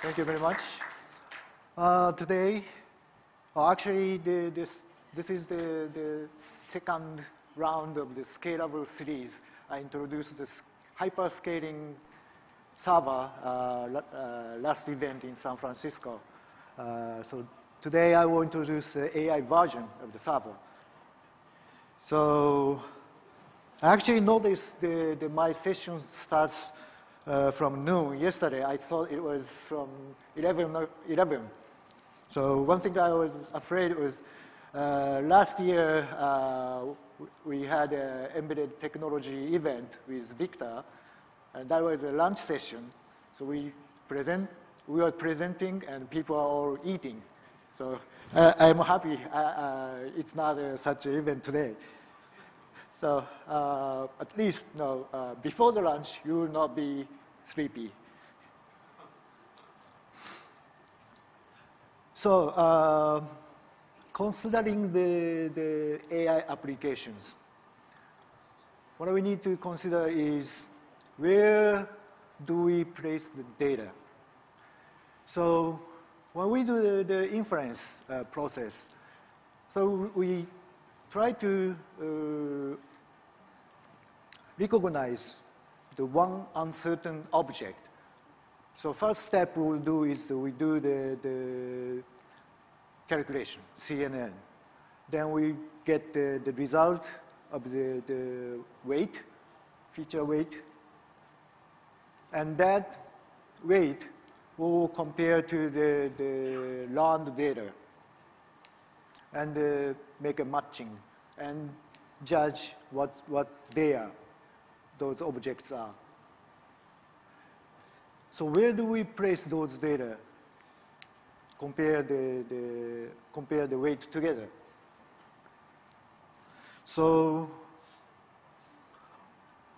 Thank you very much. Today, actually, this is the second round of the Scalable series. I introduced this hyperscaling server last event in San Francisco. So today, I will introduce the AI version of the server. So I actually noticed my session starts from noon. Yesterday, I thought it was from 11. So one thing I was afraid was last year we had an embedded technology event with Victor, and that was a lunch session. So we were presenting, and people are all eating. So I'm happy it's not such an event today. So at least before the lunch, you will not be sleepy. So considering the AI applications, what we need to consider is where do we place the data? So when we do the inference process, so we try to recognize the one uncertain object. So first step we'll do is we do the calculation, CNN. Then we get the result of the weight, feature weight. And that weight will compare to the learned data and make a matching and judge what those objects are. So where do we place those data? Compare the weight together. So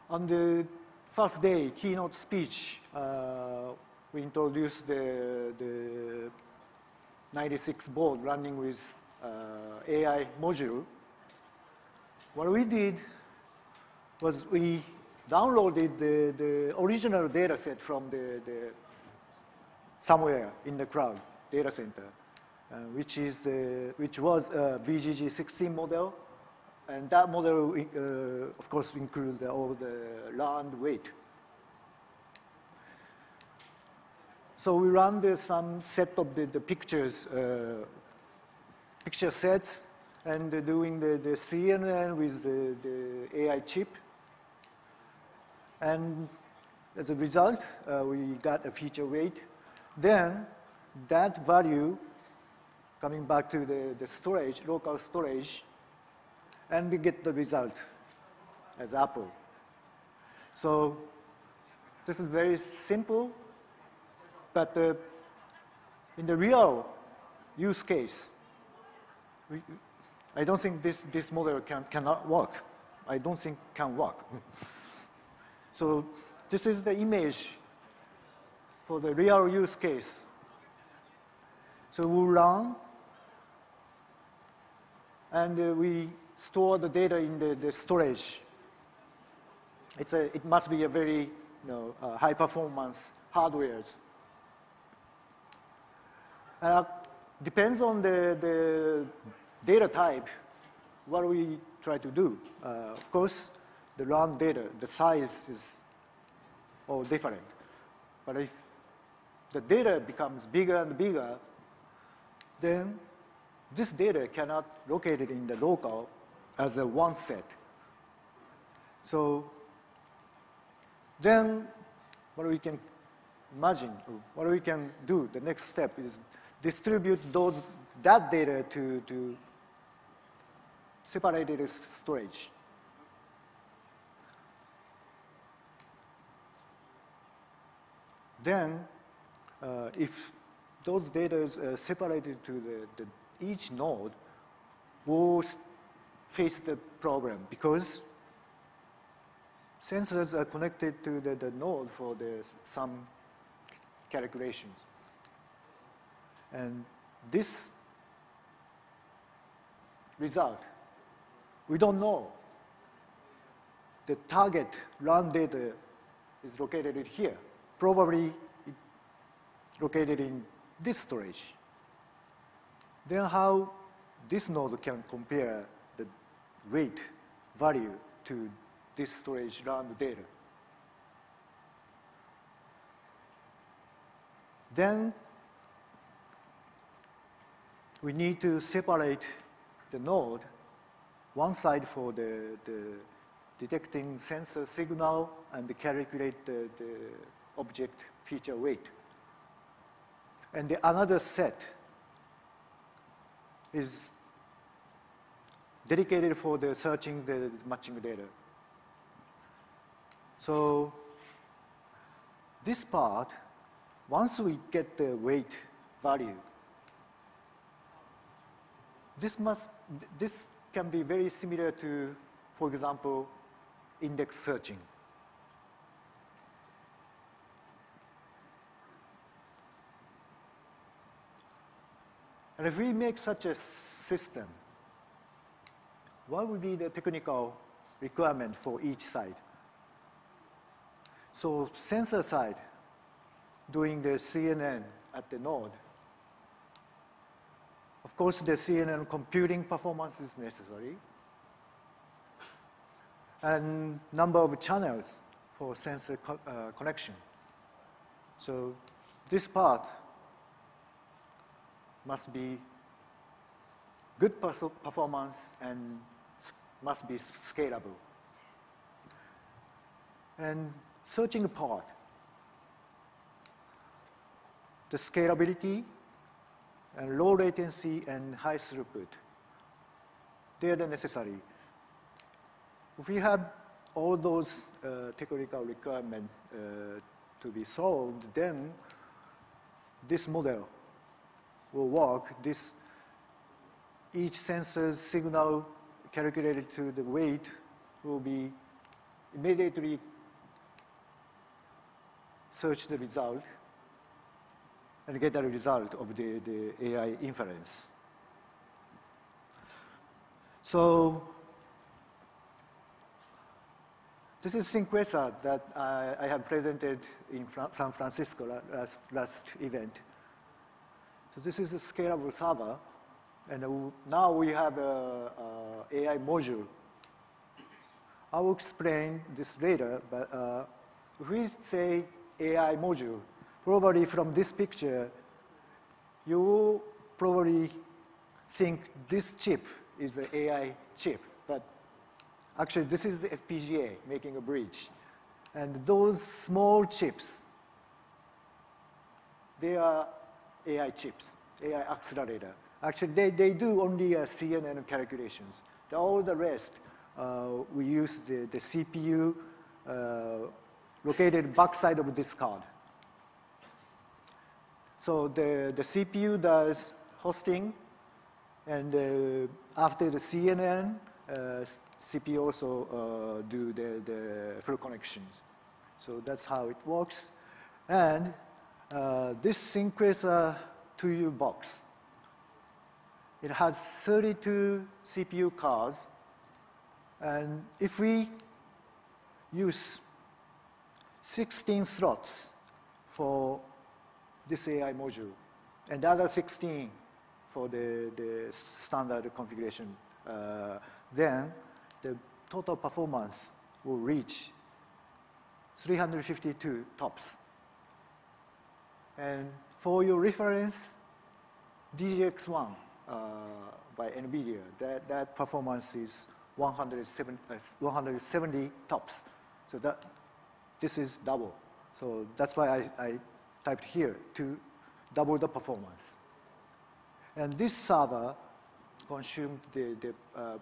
on the first day keynote speech, we introduced the 96 board running with AI module. What we did was we downloaded the original data set from somewhere in the cloud data center, which was a VGG16 model, and that model, of course, includes all the learned weight. So we ran some set of the pictures, picture sets, and doing the CNN with the AI chip. And as a result, we got a feature weight. Then that value coming back to the storage, local storage, and we get the result as Apple. So this is very simple, but in the real use case, I don't think this model cannot work. I don't think can work. So this is the image for the real use case. So we run, and we store the data in the storage. It must be a very high performance hardware. Depends on the data type, what we try to do. Of course, the learned data, the size is all different. But if the data becomes bigger and bigger, then this data cannot locate it in the local as a one set. So then what we can imagine, what we can do, the next step is distribute that data to separated storage. Then, if those data is separated to each node, will face the problem because sensors are connected to the node for some calculations. And this result, we don't know. The target learned data is located here. Probably located in this storage. Then how this node can compare the weight value to this storage round data. Then we need to separate the node, one side for the detecting sensor signal and calculate the object feature weight. And the another set is dedicated for the searching the matching data. So this part, once we get the weight value, this can be very similar to, for example, index searching. And if we make such a system, what would be the technical requirement for each side? So sensor side, doing the CNN at the node. Of course, the CNN computing performance is necessary. And number of channels for sensor connection. So this part must be good performance and must be scalable. And searching part, the scalability and low latency and high throughput, they are the necessary. If we have all those technical requirements to be solved, then this model will work. Each sensor's signal calculated to the weight will be immediately search the result and get the result of the AI inference. So this is SynQuacer that I have presented in San Francisco last event. So this is a scalable server, and now we have an AI module. I will explain this later, but if we say AI module, probably from this picture, you will probably think this chip is the AI chip, but actually this is the FPGA making a bridge. And those small chips, they are AI chips, AI accelerator. Actually, they do only CNN calculations. All the rest, we use the CPU located backside of this card. So the CPU does hosting, and after the CNN, CPU also do the full connections. So that's how it works. And this SynQuacer 2U box, it has 32 CPU cards. And if we use 16 slots for this AI module, and the other 16 for the standard configuration, then the total performance will reach 352 TOPS. And for your reference, DGX1 by NVIDIA, that performance is 170 TOPS. So this is double. So that's why I typed here to double the performance. And this server consumed the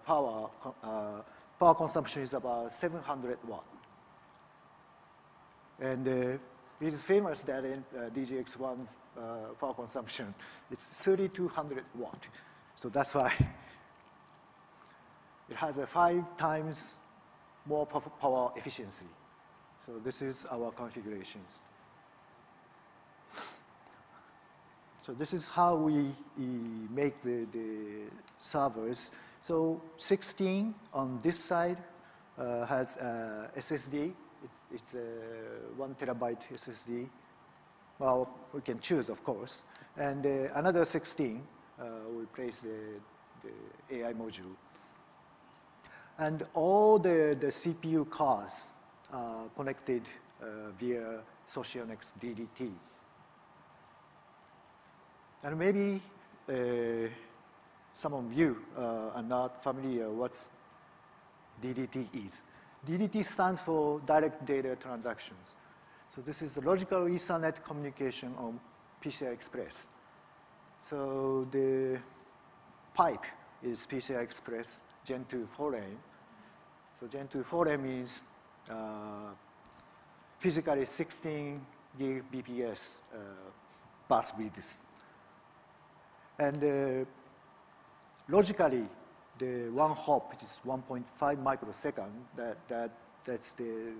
power consumption is about 700 watt. And it is famous that in DGX1's power consumption, it's 3,200 watt. So that's why it has a 5 times more power efficiency. So this is our configurations. So this is how we make the servers. So 16 on this side has SSD. It's a 1 terabyte SSD. well, we can choose, of course. And another 16, we place the AI module. And all the CPU cards are connected via Socionext DDT. And maybe some of you are not familiar what DDT is. DDT stands for Direct Data Transactions. So this is the logical Ethernet communication on PCI Express. So the pipe is PCI Express Gen 2 4M. So Gen 2 4M is physically 16 Gbps bus widths. And logically, the one hop, which is 1.5 microsecond, that's the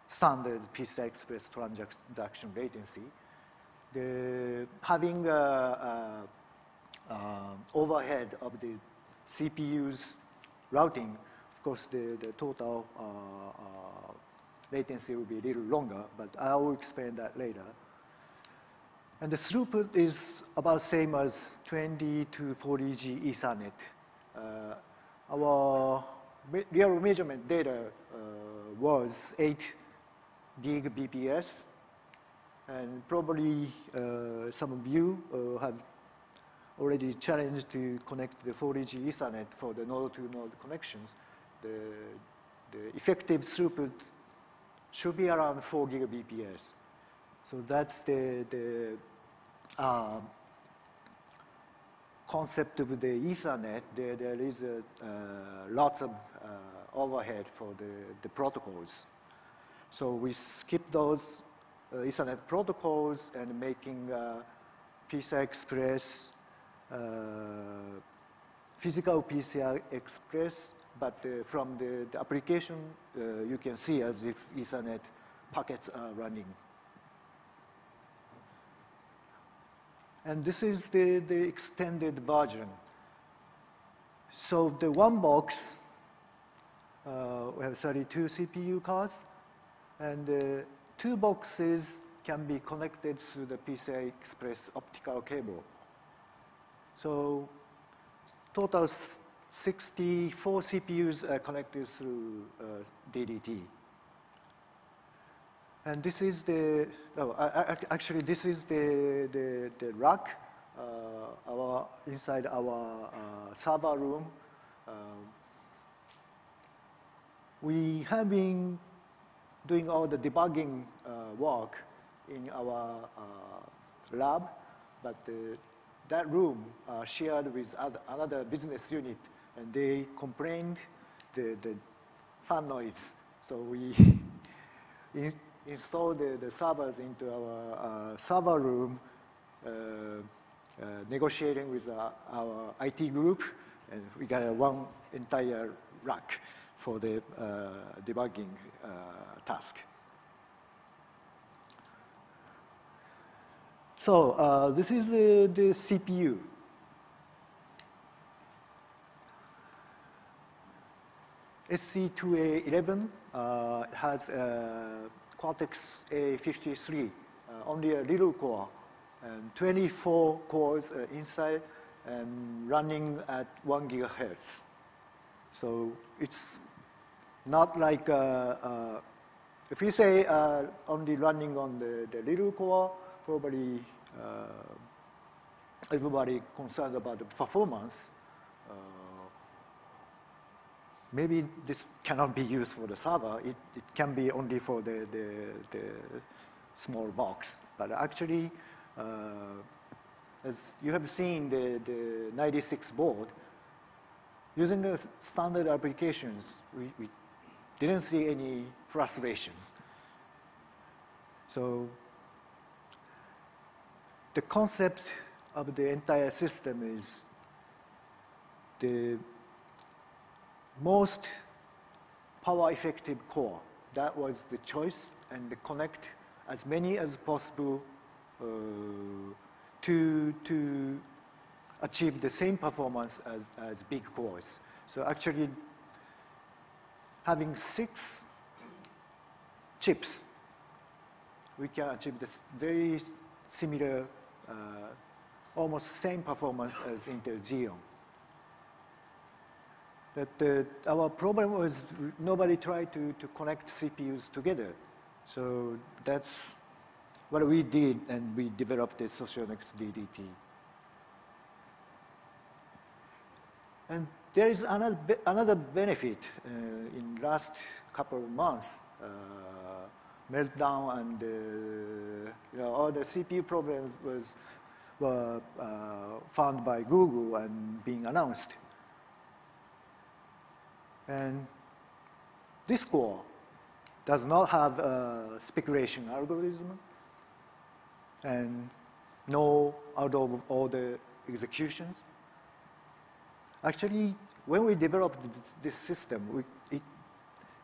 standard PCI Express transaction latency. Having overhead of the CPU's routing, of course, the total latency will be a little longer, but I will explain that later. And the throughput is about same as 20 to 40G Ethernet. Our real measurement data was 8 Gbps, and probably some of you have already challenged to connect the 40G Ethernet for the node-to-node connections. The effective throughput should be around 4 Gbps. So that's the concept of the Ethernet. There is lots of overhead for the protocols. So we skip those Ethernet protocols and making PCI Express, physical PCI Express, but from the application, you can see as if Ethernet packets are running. And this is the extended version. So the one box, we have 32 CPU cards, and 2 boxes can be connected through the PCI Express optical cable. So total 64 CPUs are connected through DDT. And this is actually this is the rack inside our server room. We have been doing all the debugging work in our lab, but that room shared with another business unit, and they complained the fan noise. So we installed the servers into our server room, negotiating with our IT group, and we got one entire rack for the debugging task. So this is the CPU. SC2A11 has Cortex A53, only a little core, and 24 cores inside and running at 1 gigahertz. So it's not like, if we say only running on the little core, probably everybody concerned about the performance. Maybe this cannot be used for the server. It can be only for the small box. But actually, as you have seen the 96 board, using the standard applications, we didn't see any frustrations. So the concept of the entire system is the most power-effective core. That was the choice, and connect as many as possible to achieve the same performance as big cores. So actually, having 6 chips we can achieve this very similar, almost same performance as Intel Xeon. But our problem was nobody tried to connect CPUs together. So that's what we did, and we developed the Socionext DDT. And there is another benefit in last couple of months. Meltdown and all the CPU problems were found by Google and being announced. And this core does not have a speculation algorithm and no out-of-order executions. Actually, when we developed this system,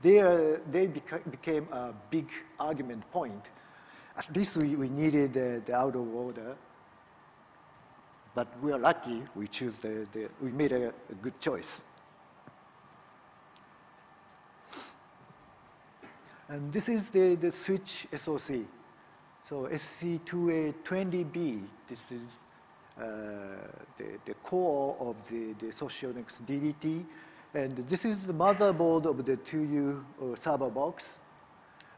they became a big argument point. At least we needed the out-of-order, but we are lucky we made a good choice. And this is the switch SoC. So SC2A20B, this is the core of the Socionext DDT. And this is the motherboard of the 2U server box.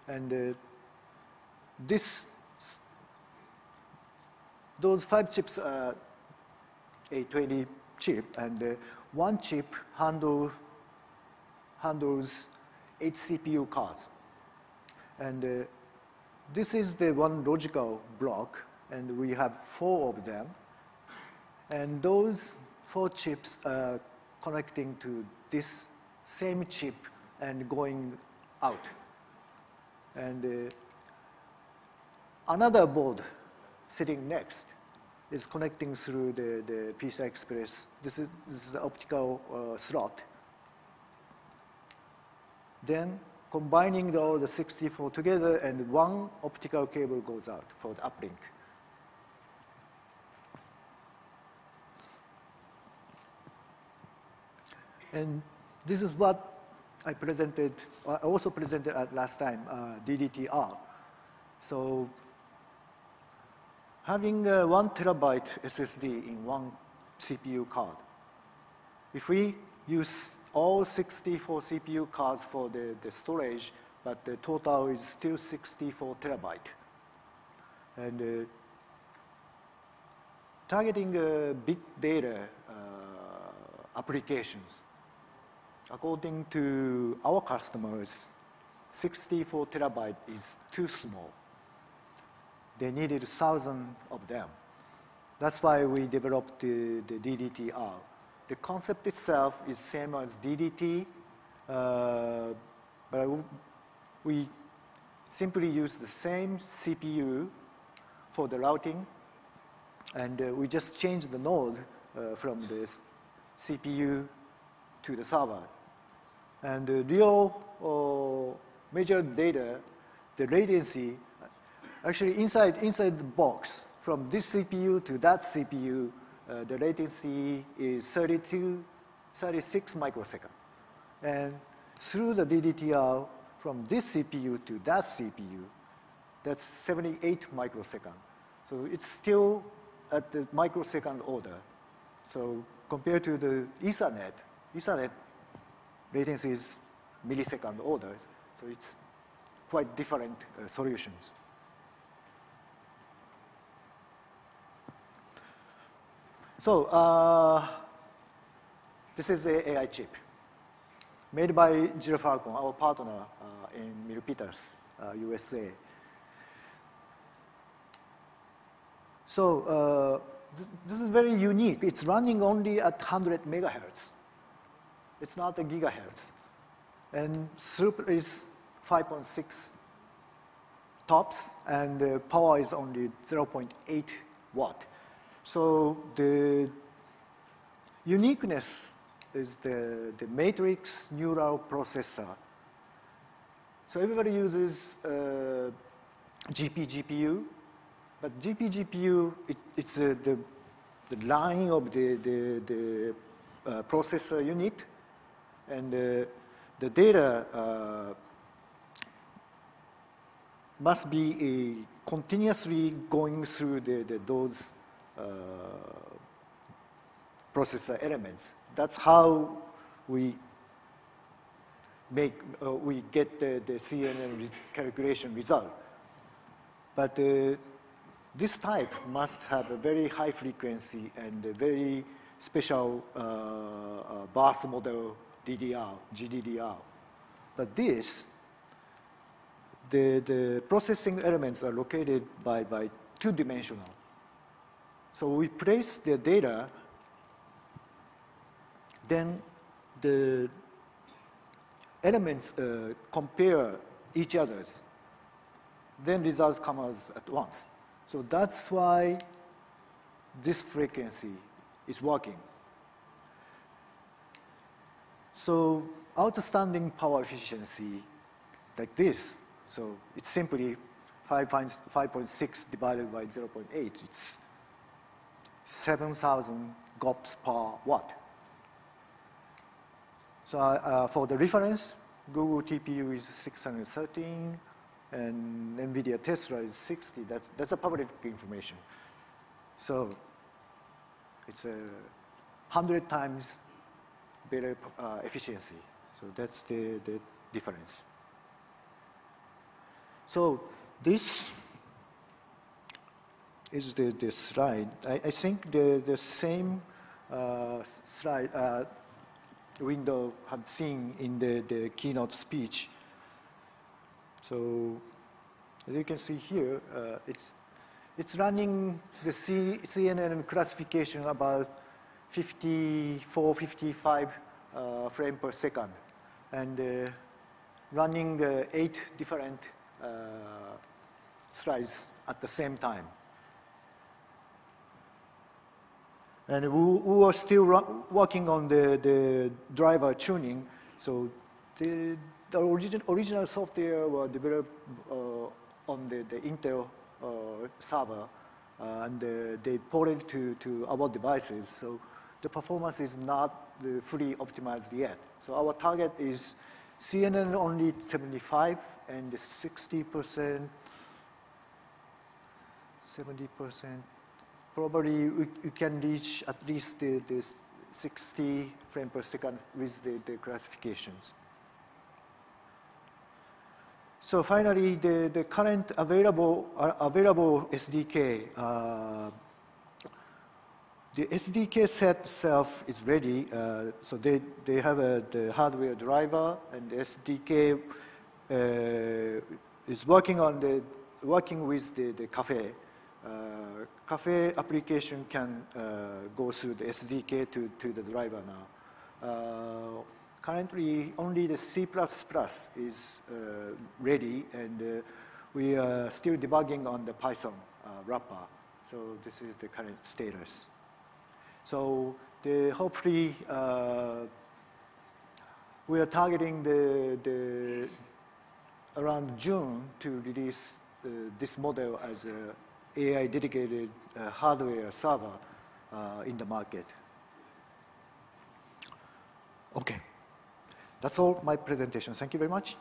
And those 5 chips are A20 chip, and one chip handles 8 CPU cards. And this is the one logical block, and we have 4 of them. And those 4 chips are connecting to this same chip and going out. And another board sitting next is connecting through the PCI Express. This is the optical slot. Then combining all the 64 together, and one optical cable goes out for the uplink. And this is what I presented, I also presented at last time, DDTR. So having 1 terabyte SSD in one CPU card. If we use all 64 CPU cards for the storage, but the total is still 64 terabyte. And targeting big data applications. According to our customers, 64 terabyte is too small. They needed 1,000 of them. That's why we developed the DDTR. The concept itself is same as DDT, but we simply use the same CPU for the routing, and we just change the node from the CPU to the servers. And the real measured data, the latency, actually inside the box, from this CPU to that CPU, the latency is 36 microseconds. And through the DDTR, from this CPU to that CPU, that's 78 microseconds. So it's still at the microsecond order. So compared to the Ethernet latency is millisecond orders. So it's quite different solutions. So this is the AI chip made by Jill Falcon, our partner in Milpitas, USA. So this is very unique. It's running only at 100 megahertz. It's not a gigahertz. And throughput is 5.6 tops, and the power is only 0.8 watt. So the uniqueness is the matrix neural processor. So everybody uses GPGPU, but GPGPU, it's the line of the processor unit, and the data must be continuously going through those processor elements. That's how we get the CNN calculation result. But this type must have a very high frequency and a very special burst model DDR, GDDR. But this, the processing elements are located by two-dimensional. So we place the data, then the elements compare each other's, then results come as at once. So that's why this frequency is working. So outstanding power efficiency like this, so it's simply 5.6 divided by 0.8. It's 7,000 GOPS per watt. So for the reference, Google TPU is 613, and NVIDIA Tesla is 60. That's a public information. So it's 100 times better efficiency. So that's the difference. So this is the slide. I think the same slide window have seen in the keynote speech. So as you can see here, it's running the CNN classification about 54, 55 frame per second, and running the 8 different slides at the same time. And we are still working on the driver tuning. So the original software was developed on the Intel server, and they ported to our devices. So the performance is not fully optimized yet. So our target is CNN only 75 and 60%, 70%. Probably we can reach at least the 60 frames per second with the classifications. So finally, the current available SDK, the SDK set itself is ready. So they have the hardware driver, and the SDK is working with the Cafe. Cafe application can go through the SDK to the driver now. Currently, only the C++ is ready, and we are still debugging on the Python wrapper. So this is the current status. So hopefully, we are targeting the around June to release this model as a AI dedicated hardware server in the market. Okay, that's all my presentation. Thank you very much.